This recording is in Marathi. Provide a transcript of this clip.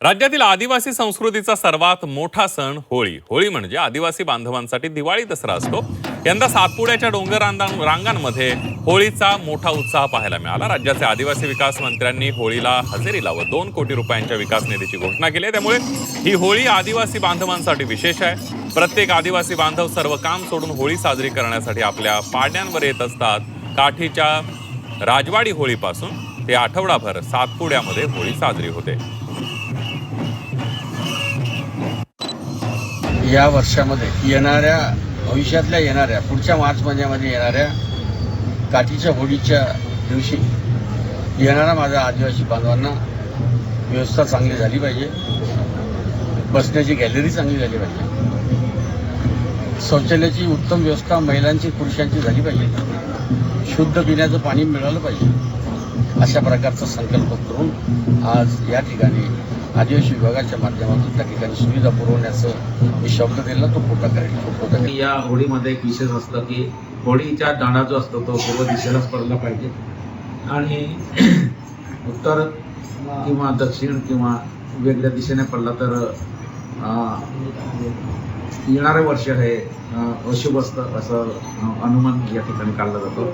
राज्यातील आदिवासी संस्कृतीचा सर्वात मोठा सण होळी. होळी म्हणजे आदिवासी बांधवांसाठी दिवाळी दसरा असतो. यंदा सातपुड्याच्या डोंगर रांगांमध्ये होळीचा मोठा उत्साह पाहायला मिळाला. राज्याचे आदिवासी विकास मंत्र्यांनी होळीला हजेरी लावत 2 कोटी रुपयांच्या विकास निधीची घोषणा केली आहे. त्यामुळे ही होळी आदिवासी बांधवांसाठी विशेष आहे. प्रत्येक आदिवासी बांधव सर्व काम सोडून होळी साजरी करण्यासाठी आपल्या पाड्यांवर येत असतात. काठीच्या राजवाडी होळीपासून ते आठवडाभर सातपुड्यामध्ये होळी साजरी होते. या वर्षामध्ये भविष्यातल्या पुढच्या मार्च महिन्यामध्ये येणाऱ्या काठीच्या होळीच्या दिवशी येणाऱ्या माझ्या आदिवासी बांधवांना व्यवस्था चांगली झाली पाहिजे. बसण्याची गॅलरी चांगली झाली पाहिजे. शौचालयाची उत्तम व्यवस्था महिलांची पुरुषांची झाली पाहिजे. शुद्ध पिण्याचं पाणी मिळालं पाहिजे. अशा प्रकारचा संकल्प करून आज या ठिकाणी आदिवासी विभागाच्या माध्यमातून त्या ठिकाणी सुविधा पुरवण्याचं मी शब्द दिला, तो खोटा करेल. या होळीमध्ये एक विशेष असतं की होळीचा दांडा जो असतो तो पूर्व दिशेलाच पडला पाहिजे आणि उत्तर किंवा दक्षिण किंवा वेगळ्या दिशेने पडला तर येणारे वर्ष हे अशुभ असतं असं अनुमान या ठिकाणी काढला जातो.